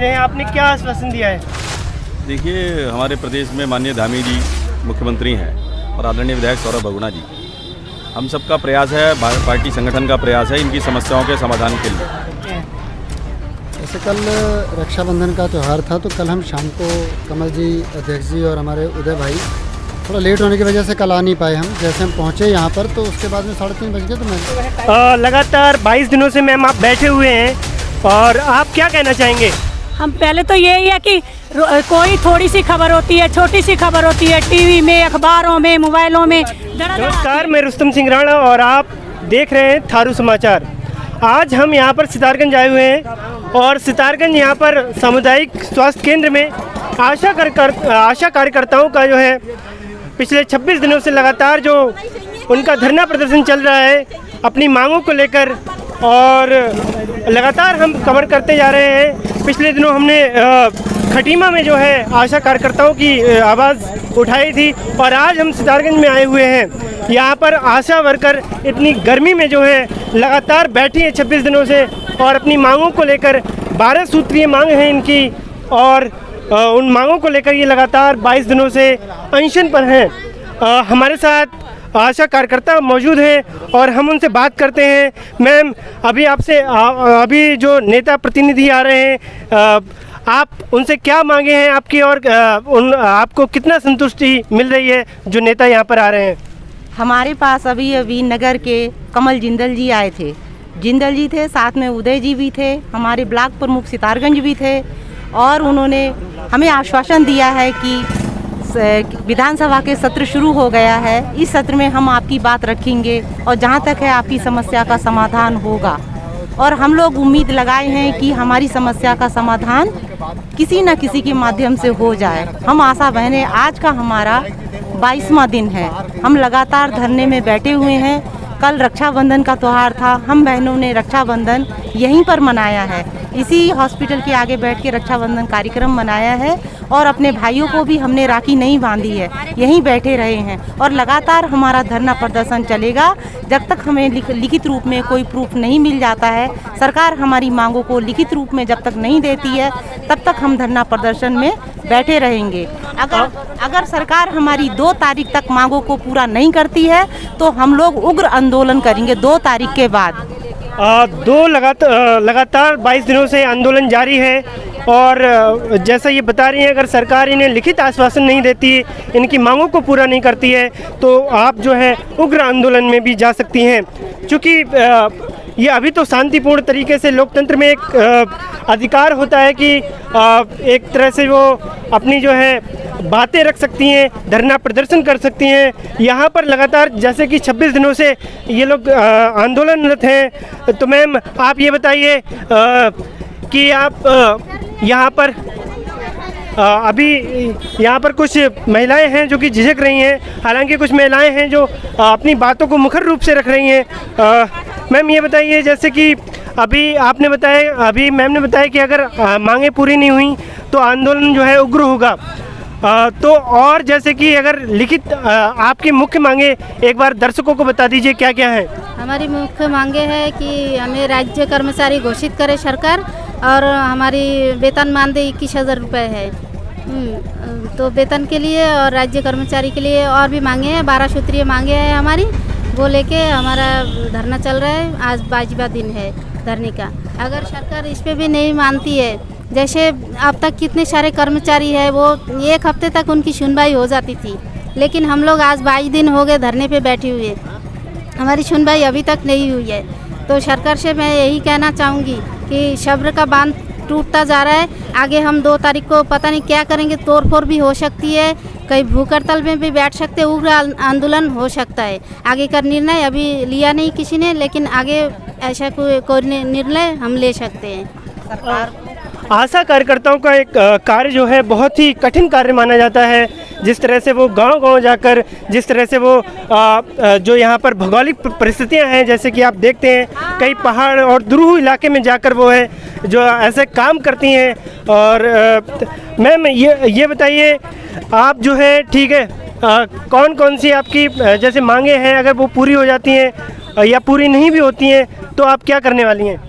मिले हैं, आपने क्या आश्वासन दिया है? देखिए, हमारे प्रदेश में माननीय धामी जी मुख्यमंत्री हैं और आदरणीय विधायक सौरभ बहुगुणा जी, हम सबका प्रयास है, पार्टी संगठन का प्रयास है इनकी समस्याओं के समाधान के लिए। जैसे कल रक्षाबंधन का त्यौहार था, तो कल हम शाम को कमल जी, अध्यक्ष जी और हमारे उदय भाई थोड़ा लेट होने की वजह से कल आ नहीं पाए हम। जैसे हम पहुँचे यहाँ पर तो उसके बाद में 3:30 बज गए। तो मैं लगातार 22 दिनों से मैम आप बैठे हुए हैं और आप क्या कहना चाहेंगे? हम पहले तो यही है कि कोई थोड़ी सी खबर होती है, छोटी सी खबर होती है, टीवी में, अखबारों में, मोबाइलों में। नमस्कार, मैं रुस्तम सिंह राणा और आप देख रहे हैं थारू समाचार। आज हम यहाँ पर सितारगंज आए हुए हैं और सितारगंज यहाँ पर सामुदायिक स्वास्थ्य केंद्र में आशा कार्यकर्ताओं का जो है पिछले 26 दिनों से लगातार जो उनका धरना प्रदर्शन चल रहा है अपनी मांगों को लेकर, और लगातार हम कवर करते जा रहे हैं। पिछले दिनों हमने खटीमा में जो है आशा कार्यकर्ताओं की आवाज़ उठाई थी और आज हम सितारगंज में आए हुए हैं। यहाँ पर आशा वर्कर इतनी गर्मी में जो है लगातार बैठी है 26 दिनों से और अपनी मांगों को लेकर, 12 सूत्रीय मांग है इनकी, और उन मांगों को लेकर ये लगातार 22 दिनों से अनशन पर हैं। हमारे साथ आशा कार्यकर्ता मौजूद हैं और हम उनसे बात करते हैं। मैम, अभी आपसे अभी जो नेता प्रतिनिधि आ रहे हैं, आप उनसे क्या मांगे हैं आपकी, और आपको कितना संतुष्टि मिल रही है जो नेता यहाँ पर आ रहे हैं? हमारे पास अभी नगर के कमल जिंदल जी आए थे। जिंदल जी थे, साथ में उदय जी भी थे, हमारे ब्लॉक प्रमुख सितारगंज भी थे, और उन्होंने हमें आश्वासन दिया है कि विधानसभा के सत्र शुरू हो गया है, इस सत्र में हम आपकी बात रखेंगे और जहां तक है आपकी समस्या का समाधान होगा। और हम लोग उम्मीद लगाए हैं कि हमारी समस्या का समाधान किसी न किसी के माध्यम से हो जाए। हम आशा बहनें, आज का हमारा 22वां दिन है, हम लगातार धरने में बैठे हुए हैं। कल रक्षाबंधन का त्यौहार था, हम बहनों ने रक्षाबंधन यहीं पर मनाया है, इसी हॉस्पिटल के आगे बैठ के रक्षाबंधन कार्यक्रम मनाया है, और अपने भाइयों को भी हमने राखी नहीं बांधी है, यहीं बैठे रहे हैं। और लगातार हमारा धरना प्रदर्शन चलेगा जब तक हमें लिखित रूप में कोई प्रूफ नहीं मिल जाता है। सरकार हमारी मांगों को लिखित रूप में जब तक नहीं देती है तब तक हम धरना प्रदर्शन में बैठे रहेंगे। अगर सरकार हमारी 2 तारीख तक मांगों को पूरा नहीं करती है तो हम लोग उग्र आंदोलन करेंगे 2 तारीख के बाद। लगातार 22 दिनों से आंदोलन जारी है और जैसा ये बता रही हैं, अगर सरकार इन्हें लिखित आश्वासन नहीं देती, इनकी मांगों को पूरा नहीं करती है तो आप जो है उग्र आंदोलन में भी जा सकती हैं। क्योंकि ये अभी तो शांतिपूर्ण तरीके से लोकतंत्र में एक अधिकार होता है कि एक तरह से वो अपनी जो है बातें रख सकती हैं, धरना प्रदर्शन कर सकती हैं। यहाँ पर लगातार जैसे कि 26 दिनों से ये लोग आंदोलनरत हैं। तो मैम, आप ये बताइए कि आप यहाँ पर अभी यहाँ पर कुछ महिलाएं हैं जो कि झिझक रही हैं, हालांकि कुछ महिलाएं हैं जो अपनी बातों को मुखर रूप से रख रही हैं। मैम, ये बताइए, जैसे कि अभी आपने बताया, अभी मैम ने बताया कि अगर मांगें पूरी नहीं हुई तो आंदोलन जो है उग्र होगा। तो और जैसे कि अगर लिखित आपकी मुख्य मांगे एक बार दर्शकों को बता दीजिए क्या क्या है? हमारी मुख्य मांगे है कि हमें राज्य कर्मचारी घोषित करे सरकार, और हमारी वेतन मानदेय 21,000 रुपये है। तो वेतन के लिए और राज्य कर्मचारी के लिए और भी मांगे हैं, 12 सूत्रीय मांगे हैं हमारी, वो लेके हमारा धरना चल रहा है। आज 22वां दिन है धरने का। अगर सरकार इस पर भी नहीं मानती है, जैसे अब तक कितने सारे कर्मचारी हैं, वो 1 हफ्ते तक उनकी सुनवाई हो जाती थी, लेकिन हम लोग आज 22 दिन हो गए धरने पे बैठे हुए, हमारी सुनवाई अभी तक नहीं हुई है। तो सरकार से मैं यही कहना चाहूँगी कि सब्र का बांध टूटता जा रहा है। आगे हम 2 तारीख को पता नहीं क्या करेंगे, तोड़फोड़ भी हो सकती है, कहीं भूख हड़ताल में भी बैठ सकते, उग्र आंदोलन हो सकता है। आगे का निर्णय अभी लिया नहीं किसी ने, लेकिन आगे ऐसा कोई निर्णय हम ले सकते हैं। सरकार आशा कार्यकर्ताओं का एक कार्य जो है बहुत ही कठिन कार्य माना जाता है। जिस तरह से वो गांव-गांव जाकर, जिस तरह से वो जो यहाँ पर भौगोलिक परिस्थितियाँ हैं, जैसे कि आप देखते हैं कई पहाड़ और दुरूह इलाके में जाकर वो है जो ऐसे काम करती हैं। और मैम, ये बताइए, आप जो है ठीक है, कौन कौन सी आपकी जैसे मांगे हैं, अगर वो पूरी हो जाती हैं या पूरी नहीं भी होती हैं तो आप क्या करने वाली हैं?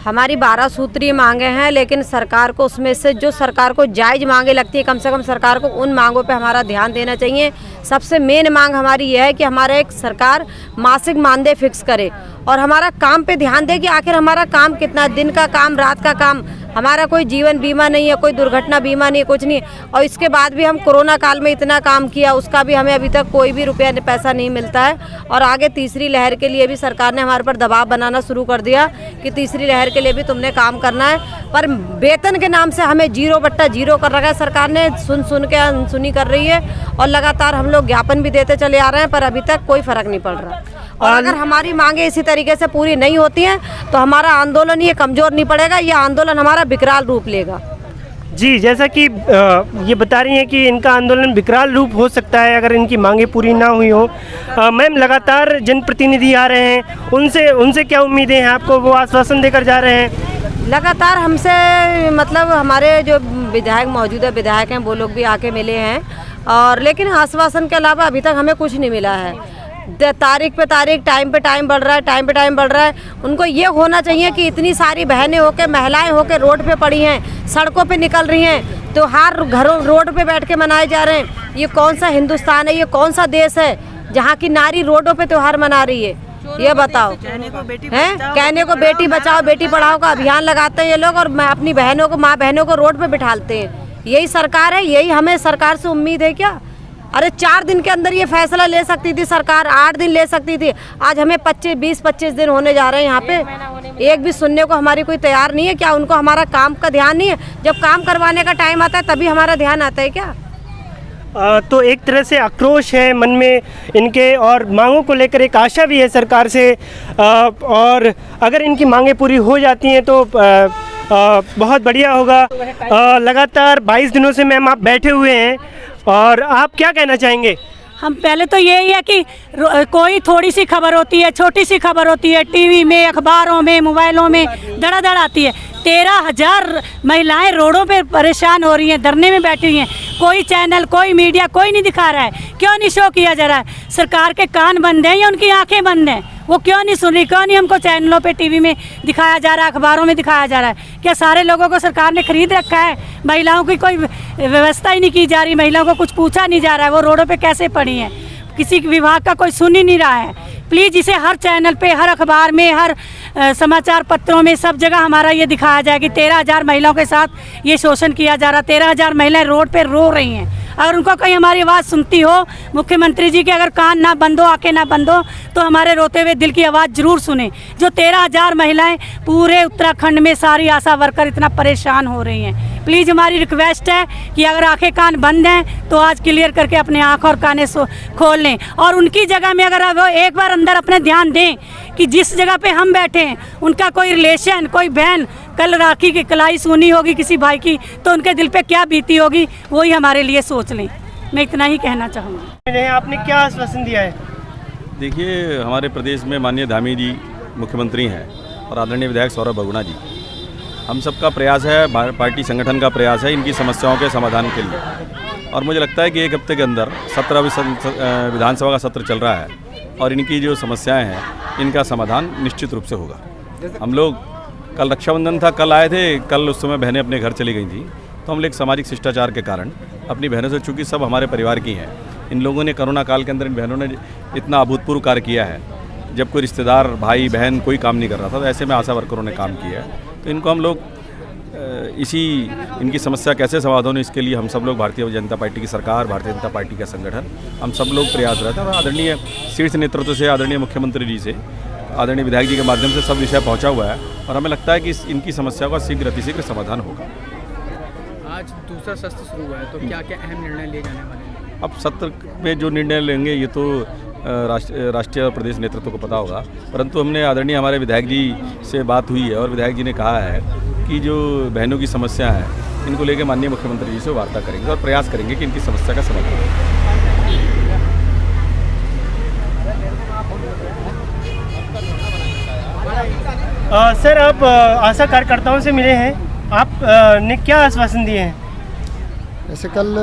हमारी 12 सूत्रीय मांगे हैं, लेकिन सरकार को उसमें से जो सरकार को जायज़ मांगे लगती है, कम से कम सरकार को उन मांगों पे हमारा ध्यान देना चाहिए। सबसे मेन मांग हमारी यह है कि हमारा एक सरकार मासिक मानदेय फिक्स करे और हमारा काम पे ध्यान दे कि आखिर हमारा काम कितना, दिन का काम, रात का काम, हमारा कोई जीवन बीमा नहीं है, कोई दुर्घटना बीमा नहीं है, कुछ नहीं। और इसके बाद भी हम कोरोना काल में इतना काम किया, उसका भी हमें अभी तक कोई भी रुपया पैसा नहीं मिलता है। और आगे तीसरी लहर के लिए भी सरकार ने हमारे पर दबाव बनाना शुरू कर दिया कि तीसरी लहर के लिए भी तुमने काम करना है, पर वेतन के नाम से हमें 0/0 कर रखा है सरकार ने। सुन के अनसुनी कर रही है और लगातार हम लोग ज्ञापन भी देते चले आ रहे हैं, पर अभी तक कोई फर्क नहीं पड़ रहा। और अगर हमारी मांगे इसी तरीके से पूरी नहीं होती हैं तो हमारा आंदोलन ये कमज़ोर नहीं पड़ेगा, ये आंदोलन हमारा विकराल रूप लेगा। जी, जैसा कि ये बता रही हैं कि इनका आंदोलन विकराल रूप हो सकता है अगर इनकी मांगे पूरी ना हुई हो। मैम, लगातार जनप्रतिनिधि आ रहे हैं, उनसे क्या उम्मीदें हैं आपको? वो आश्वासन देकर जा रहे हैं लगातार हमसे, मतलब हमारे जो विधायक मौजूदा विधायक हैं वो लोग भी आके मिले हैं, और लेकिन आश्वासन के अलावा अभी तक हमें कुछ नहीं मिला है। तारीख पे तारीख, टाइम पे टाइम बढ़ रहा है, टाइम पे टाइम बढ़ रहा है। उनको ये होना चाहिए कि इतनी सारी बहनें होके, महिलाएं होके रोड पे पड़ी हैं, सड़कों पे निकल रही हैं, त्योहार घरों रोड पे बैठ के मनाए जा रहे हैं। ये कौन सा हिंदुस्तान है, ये कौन सा देश है जहाँ की नारी रोडों पे त्योहार मना रही है? ये बताओ। कहने को बेटी बचाओ बेटी पढ़ाओ का अभियान लगाते हैं ये लोग, और अपनी बहनों को, माँ बहनों को रोड पे बिठाते हैं। यही सरकार है, यही हमें सरकार से उम्मीद है क्या? अरे 4 दिन के अंदर ये फैसला ले सकती थी सरकार, 8 दिन ले सकती थी। आज हमें 20-25 दिन होने जा रहे हैं यहाँ पे, एक भी सुनने को हमारी कोई तैयार नहीं है। क्या उनको हमारा काम का ध्यान नहीं है? जब काम करवाने का टाइम आता है तभी हमारा ध्यान आता है क्या? तो एक तरह से आक्रोश है मन में इनके, और मांगों को लेकर एक आशा भी है सरकार से। और अगर इनकी मांगें पूरी हो जाती हैं तो बहुत बढ़िया होगा। लगातार 22 दिनों से मैम आप बैठे हुए हैं, और आप क्या कहना चाहेंगे? हम पहले तो यही है कि कोई थोड़ी सी खबर होती है, छोटी सी खबर होती है, टीवी में, अखबारों में, मोबाइलों में धड़ाधड़ आती है। 13,000 महिलाएं रोडों पे परेशान हो रही हैं, धरने में बैठी हुई हैं। कोई चैनल, कोई मीडिया, कोई नहीं दिखा रहा है। क्यों नहीं शो किया जा रहा है? सरकार के कान बंद हैं या उनकी आंखें बंद हैं? वो क्यों नहीं सुन रही? क्यों नहीं हमको चैनलों पे, टीवी में दिखाया जा रहा है, अखबारों में दिखाया जा रहा है? क्या सारे लोगों को सरकार ने खरीद रखा है? महिलाओं की कोई व्यवस्था ही नहीं की जा रही, महिलाओं को कुछ पूछा नहीं जा रहा है, वो रोडों पे कैसे पड़ी हैं? किसी विभाग का कोई सुन ही नहीं रहा है। प्लीज़ इसे हर चैनल पे, हर अखबार में, हर समाचार पत्रों में, सब जगह हमारा ये दिखाया जाए कि 13,000 महिलाओं के साथ ये शोषण किया जा रहा। 13,000 महिलाएं रोड पे रो रही हैं। अगर उनको कहीं हमारी आवाज़ सुनती हो, मुख्यमंत्री जी के अगर कान ना बंद हो, आंखें ना बंद हो, तो हमारे रोते हुए दिल की आवाज़ जरूर सुने। जो 13,000 महिलाएं पूरे उत्तराखंड में, सारी आशा वर्कर इतना परेशान हो रही हैं। प्लीज़ हमारी रिक्वेस्ट है कि अगर आंखें कान बंद हैं तो आज क्लियर करके अपने आँख और कान खोल लें, और उनकी जगह में अगर वो एक बार अंदर अपने ध्यान दें कि जिस जगह पे हम बैठे हैं उनका कोई रिलेशन, कोई बहन कल राखी की कलाई सुनी होगी किसी भाई की, तो उनके दिल पे क्या बीती होगी, वही हमारे लिए सोच लें। मैं इतना ही कहना चाहूँगी। आपने क्या आश्वासन दिया है? देखिए, हमारे प्रदेश में माननीय धामी जी मुख्यमंत्री हैं और आदरणीय विधायक सौरभ बगुना जी, हम सबका प्रयास है, पार्टी संगठन का प्रयास है इनकी समस्याओं के समाधान के लिए। और मुझे लगता है कि 1 हफ्ते के अंदर 17 विधानसभा का सत्र चल रहा है और इनकी जो समस्याएं हैं इनका समाधान निश्चित रूप से होगा। हम लोग कल रक्षाबंधन था, कल आए थे, कल उस समय बहनें अपने घर चली गई थी, तो हम लोग सामाजिक शिष्टाचार के कारण अपनी बहनों से, चूँकि सब हमारे परिवार की हैं, इन लोगों ने कोरोना काल के अंदर इन बहनों ने इतना अभूतपूर्व कार्य किया है, जब कोई रिश्तेदार, भाई बहन कोई काम नहीं कर रहा था, तो ऐसे में आशा वर्करों ने काम किया है। तो इनको हम लोग इनकी समस्या कैसे समाधान हो, इसके लिए हम सब लोग भारतीय जनता पार्टी की सरकार, भारतीय जनता पार्टी का संगठन, हम सब लोग प्रयासरत हैं। और आदरणीय शीर्ष नेतृत्व से, आदरणीय मुख्यमंत्री जी से, आदरणीय विधायक जी के माध्यम से सब विषय पहुंचा हुआ है, और हमें लगता है कि इनकी समस्या का शीघ्र अतिशीघ्र समाधान होगा। आज दूसरा सत्र शुरू हुआ है, तो क्या क्या अहम निर्णय लिए जाने वाले हैं? अब सत्र में जो निर्णय लेंगे ये तो राष्ट्रीय और प्रदेश नेतृत्व को पता होगा, परंतु हमने आदरणीय हमारे विधायक जी से बात हुई है और विधायक जी ने कहा है कि जो बहनों की समस्या है इनको लेकर माननीय मुख्यमंत्री जी से वार्ता करेंगे और प्रयास करेंगे कि इनकी समस्या का समाधान हो। सर, आप आशा कार्यकर्ताओं से मिले हैं, आप ने क्या आश्वासन दिए हैं? ऐसे कल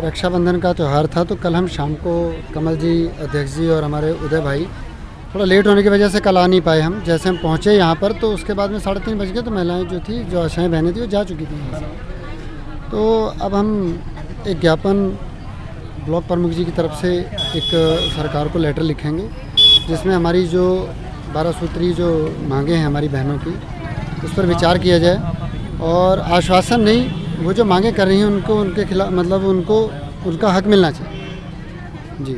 रक्षाबंधन का त्यौहार था, तो कल हम शाम को कमल जी, अध्यक्ष जी और हमारे उदय भाई थोड़ा लेट होने की वजह से कल आ नहीं पाए हम। जैसे हम पहुँचे यहाँ पर तो उसके बाद में 3:30 बज गए, तो महिलाएं जो थी, जो आशाएं बहनें थी, वो जा चुकी थी यहाँ से। तो अब हम एक ज्ञापन ब्लॉक प्रमुख जी की तरफ से एक सरकार को लेटर लिखेंगे, जिसमें हमारी जो 12 सूत्री जो मांगे हैं हमारी बहनों की, उस पर विचार किया जाए और आश्वासन नहीं, वो जो मांगे कर रही हैं उनको उनके खिलाफ मतलब उनको उनका हक मिलना चाहिए। जी।